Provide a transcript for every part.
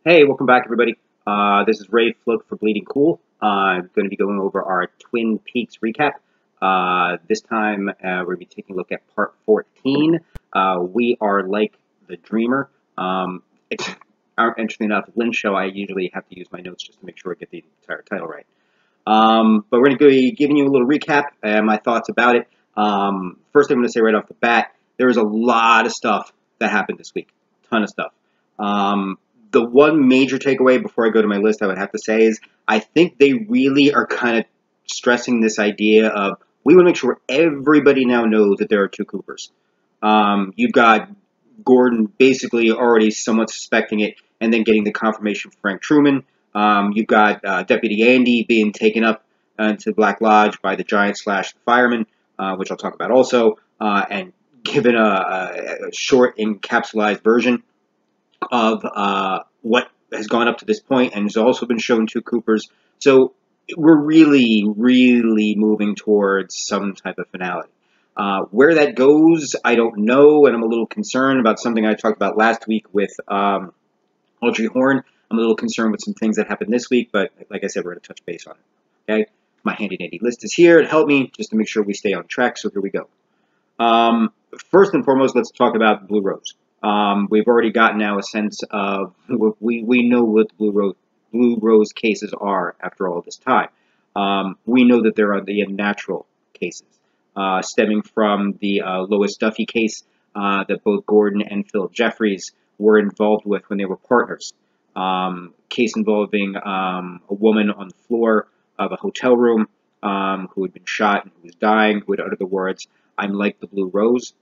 Hey, welcome back, everybody. This is Ray Float for Bleeding Cool. I'm going to be going over our Twin Peaks recap. This time, we're going to be taking a look at part 14. We are like the dreamer. Interestingly enough, Lynch show, I usually have to use my notes just to make sure I get the entire title right. But we're going to be giving you a little recap and my thoughts about it. First, I'm going to say right off the bat, there was a lot of stuff that happened this week. Ton of stuff. The one major takeaway before I go to my list I would have to say is I think they really are kind of stressing this idea of we want to make sure everybody now knows that there are two Coopers. You've got Gordon basically already somewhat suspecting it and then getting the confirmation from Frank Truman. You've got Deputy Andy being taken up into Black Lodge by the giant / the fireman, which I'll talk about also, and given a short encapsulated version of what has gone up to this point, and has also been shown two Coopers. So we're really, really moving towards some type of finality. Where that goes, I don't know, and I'm a little concerned about something I talked about last week with Audrey Horne. I'm a little concerned with some things that happened this week, but like I said, we're going to touch base on it. Okay, my handy-dandy list is here to help me just to make sure we stay on track, so here we go. First and foremost, let's talk about Blue Rose. We've already gotten now a sense of, we know what the Blue Rose cases are after all this time. We know that there are the unnatural cases, stemming from the Lois Duffy case that both Gordon and Philip Jeffries were involved with when they were partners. Case involving a woman on the floor of a hotel room who had been shot and who was dying, who had uttered the words, "I'm like the Blue Rose,"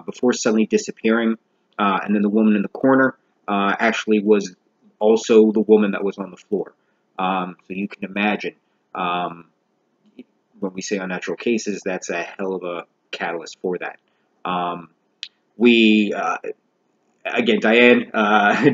before suddenly disappearing. And then the woman in the corner actually was also the woman that was on the floor. So you can imagine, when we say unnatural cases, that's a hell of a catalyst for that. Again, Diane,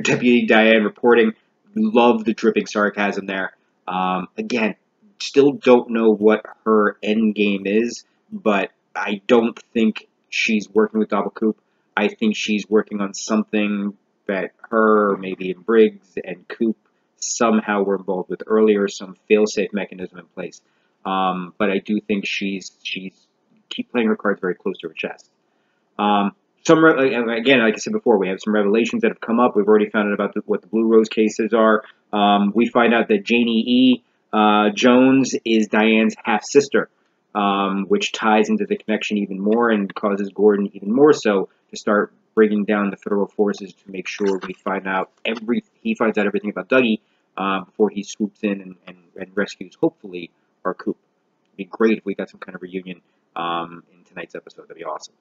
Deputy Diane reporting, love the dripping sarcasm there. Again, still don't know what her end game is, but I don't think she's working with Double Coop. I think she's working on something that her, maybe in Briggs and Coop somehow were involved with earlier, some fail-safe mechanism in place. But I do think she's keep playing her cards very close to her chest. Again, like I said before, we have some revelations that have come up. We've already found out about what the Blue Rose cases are. We find out that Janie E. Jones is Diane's half-sister, which ties into the connection even more and causes Gordon even more so to start bringing down the federal forces to make sure we find out he finds out everything about Dougie before he swoops in and rescues, hopefully, our Coop. It'd be great if we got some kind of reunion in tonight's episode. That'd be awesome.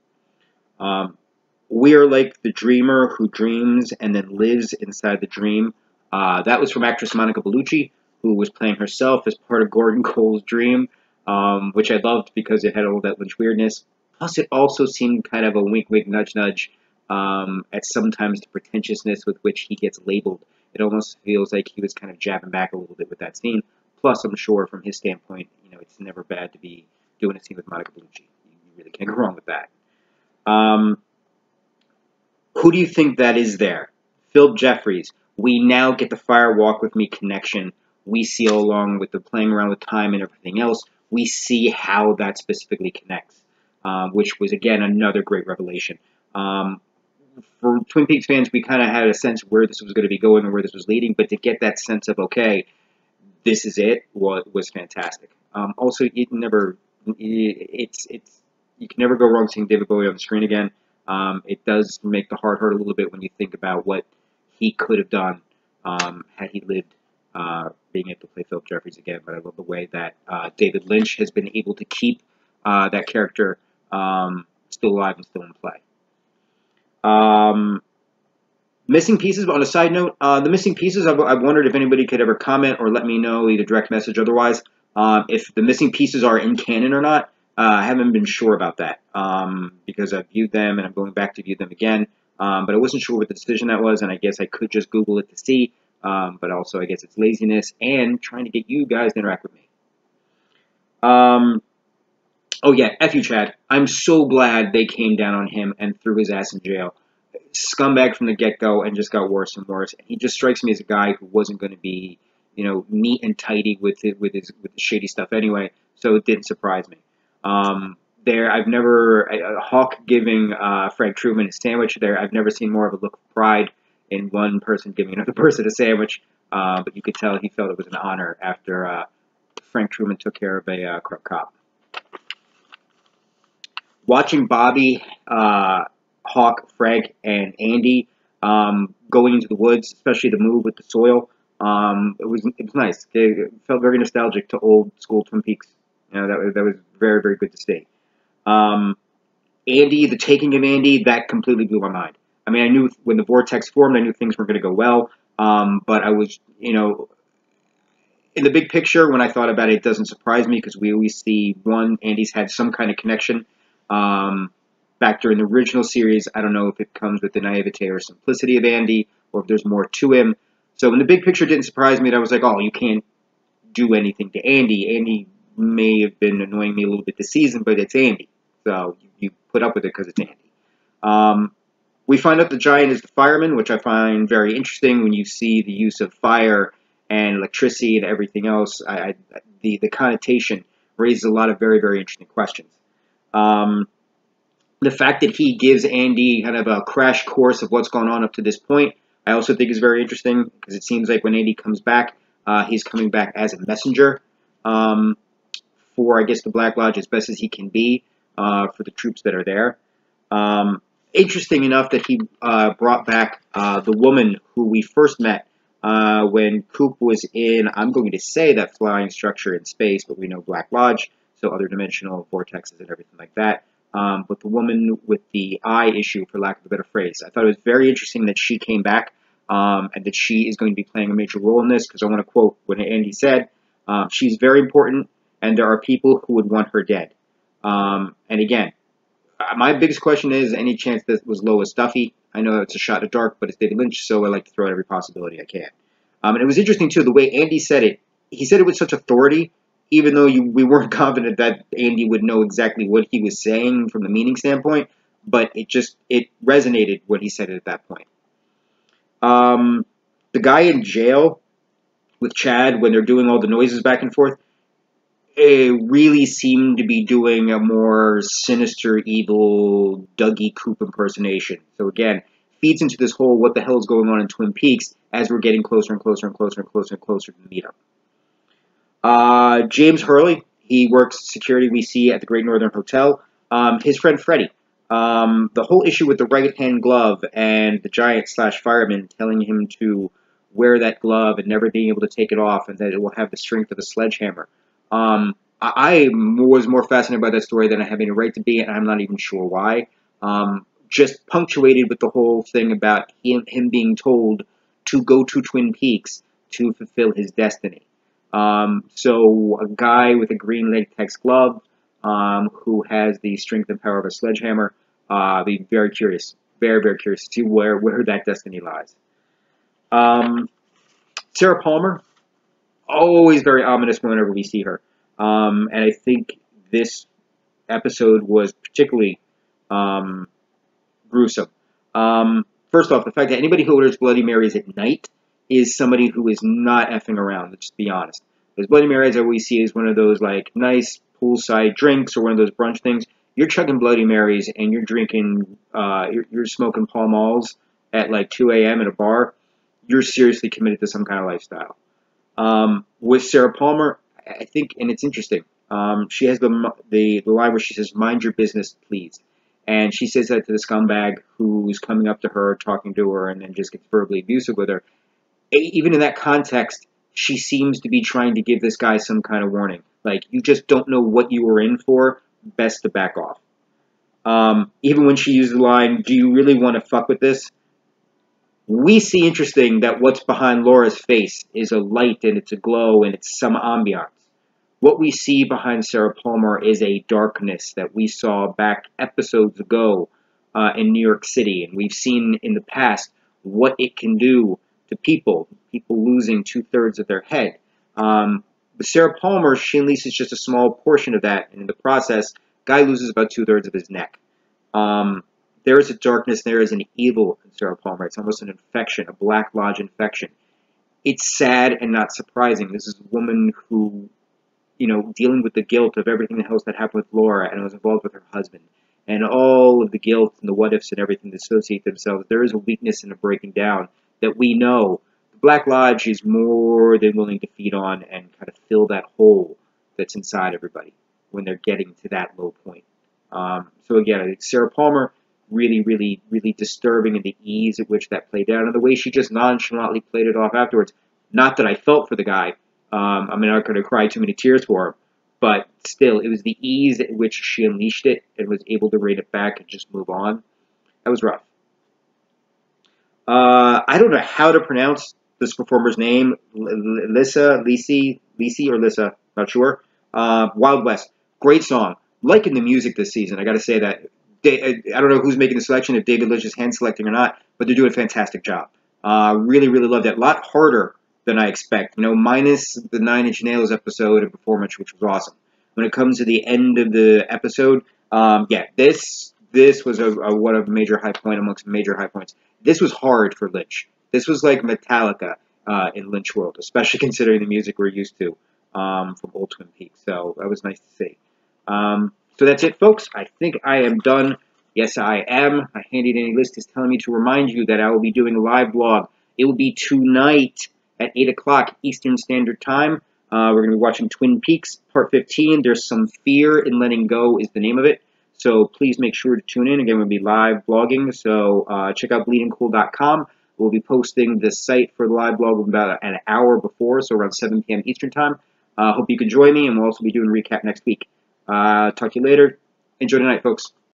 We are like the dreamer who dreams and then lives inside the dream. That was from actress Monica Bellucci, who was playing herself as part of Gordon Cole's dream, which I loved because it had all that Lynch weirdness. Plus, it also seemed kind of a wink, wink, nudge, nudge at sometimes the pretentiousness with which he gets labeled. It almost feels like he was kind of jabbing back a little bit with that scene. Plus, I'm sure from his standpoint, it's never bad to be doing a scene with Monica Bellucci. You really can't go wrong with that. Who do you think that is there? Phil Jeffries. We now get the Fire Walk With Me connection. We see along with the playing around with time and everything else, we see how that specifically connects, which was, again, another great revelation. For Twin Peaks fans, we kind of had a sense where this was going to be going and where this was leading, but to get that sense of, okay, this is it, was fantastic. Also, you can never go wrong seeing David Bowie on the screen again. It does make the heart hurt a little bit when you think about what he could have done had he lived, being able to play Philip Jeffries again. But I love the way that David Lynch has been able to keep that character still alive and still in play. Missing pieces. On a side note, the missing pieces, I've wondered if anybody could ever comment or let me know, either direct message or otherwise, if the missing pieces are in canon or not. I haven't been sure about that because I've viewed them and I'm going back to view them again. But I wasn't sure what the decision that was, and I guess I could just Google it to see. But also, I guess it's laziness and trying to get you guys to interact with me. Oh yeah, F you, Chad. I'm so glad they came down on him and threw his ass in jail. scumbag from the get-go and just got worse and worse. He just strikes me as a guy who wasn't going to be, neat and tidy with his shady stuff anyway. So it didn't surprise me. I've never Hawk giving Frank Truman a sandwich there. I've never seen more of a look of pride in one person giving another person a sandwich. But you could tell he felt it was an honor after Frank Truman took care of a corrupt cop. Watching Bobby, Hawk, Frank, and Andy going into the woods, especially the move with the soil, it was nice. It felt very nostalgic to old school Twin Peaks. That was very, very good to see. Andy, the taking of Andy, that completely blew my mind. I mean, I knew when the vortex formed, I knew things weren't going to go well. But I was, in the big picture, when I thought about it, it doesn't surprise me because we always see, Andy's had some kind of connection. Back during the original series, I don't know if it comes with the naivete or simplicity of Andy or if there's more to him. So when the big picture didn't surprise me, I was like, oh, you can't do anything to Andy. Andy may have been annoying me a little bit this season, but it's Andy. So you put up with it because it's Andy. We find out the Giant is the fireman, which I find very interesting when you see the use of fire and electricity and everything else. The connotation raises a lot of very, very interesting questions. The fact that he gives Andy kind of a crash course of what's gone on up to this point, I also think is very interesting because it seems like when Andy comes back, he's coming back as a messenger for, I guess, the Black Lodge as best as he can be for the troops that are there. Interesting enough that he brought back the woman who we first met when Coop was in, I'm going to say that flying structure in space, but we know Black Lodge, so other dimensional vortexes and everything like that. But the woman with the eye issue, for lack of a better phrase. I thought it was very interesting that she came back and that she is going to be playing a major role in this, because I want to quote what Andy said. She's very important, and there are people who would want her dead. And again, my biggest question is, any chance this was Lois Duffy? I know it's a shot in the dark, but it's David Lynch, so I like to throw out every possibility I can. And it was interesting, too, the way Andy said it. He said it with such authority, even though we weren't confident that Andy would know exactly what he was saying from the meaning standpoint, but it resonated when he said it at that point. The guy in jail with Chad, when they're doing all the noises back and forth, it really seemed to be doing a more sinister, evil Dougie Coop impersonation. So again, feeds into this whole what the hell is going on in Twin Peaks as we're getting closer and closer and closer and closer and closer to the meetup. James Hurley, he works security we see at the Great Northern Hotel. His friend Freddie. The whole issue with the right-hand glove and the Giant / fireman telling him to wear that glove and never being able to take it off and that it will have the strength of a sledgehammer. I was more fascinated by that story than I have any right to be, and I'm not even sure why. Just punctuated with the whole thing about him being told to go to Twin Peaks to fulfill his destiny. So a guy with a green latex glove who has the strength and power of a sledgehammer, be very curious, very, very curious to see where that destiny lies. Sarah Palmer, always very ominous whenever we see her. And I think this episode was particularly gruesome. First off, the fact that anybody who orders Bloody Marys at night is somebody who is not effing around, let's just be honest. Because Bloody Marys I always see as one of those like nice poolside drinks or one of those brunch things. You're chugging Bloody Marys and you're drinking, you're smoking Pall Malls at like 2 a.m. at a bar. You're seriously committed to some kind of lifestyle. With Sarah Palmer, I think, and it's interesting, she has the line where she says, "Mind your business, please." And she says that to the scumbag who's coming up to her, talking to her, and then just gets verbally abusive with her. Even in that context, she seems to be trying to give this guy some kind of warning. Like, you just don't know what you were in for, best to back off. Even when she used the line, "Do you really want to fuck with this?" We see interesting that what's behind Laura's face is a light and it's a glow and it's some ambiance. What we see behind Sarah Palmer is a darkness that we saw back episodes ago in New York City. And we've seen in the past what it can do to people losing 2/3 of their head. With Sarah Palmer, she releases just a small portion of that. And in the process, guy loses about 2/3 of his neck. there is a darkness, there is an evil in Sarah Palmer. It's almost an infection, a Black Lodge infection. It's sad and not surprising. This is a woman who, dealing with the guilt of everything else that happened with Laura and was involved with her husband. And all of the guilt and the what-ifs and everything that associate themselves. There is a weakness and a breaking down that we know the Black Lodge is more than willing to feed on and kind of fill that hole that's inside everybody when they're getting to that low point. So again, I think Sarah Palmer, really, really, really disturbing in the ease at which that played out and the way she just nonchalantly played it off afterwards. Not that I felt for the guy. I'm not going to cry too many tears for him, but still, it was the ease at which she unleashed it and was able to rein it back and just move on. That was rough. I don't know how to pronounce this performer's name. Lisi, or Lissa, not sure. Wild West, great song. Liking the music this season, I got to say that. I don't know who's making the selection, if David Lynch is hand selecting or not, but they're doing a fantastic job. Really, really loved it. A lot harder than I expect. Minus the 9 Inch Nails episode and performance, which was awesome. When it comes to the end of the episode, this was one of major high point amongst major high points. This was hard for Lynch. This was like Metallica in Lynch world, especially considering the music we're used to from old Twin Peaks. So that was nice to see. So that's it, folks. I think I am done. Yes, I am. My handy-dandy list is telling me to remind you that I will be doing a live blog. It will be tonight at 8 o'clock Eastern Standard Time. We're going to be watching Twin Peaks Part 15. There's Some Fear in Letting Go is the name of it. So please make sure to tune in. Again, we'll be live blogging. So check out bleedingcool.com. We'll be posting the site for the live blog about an hour before, so around 7 p.m. Eastern Time. Hope you can join me, and we'll also be doing a recap next week. Talk to you later. Enjoy the night, folks.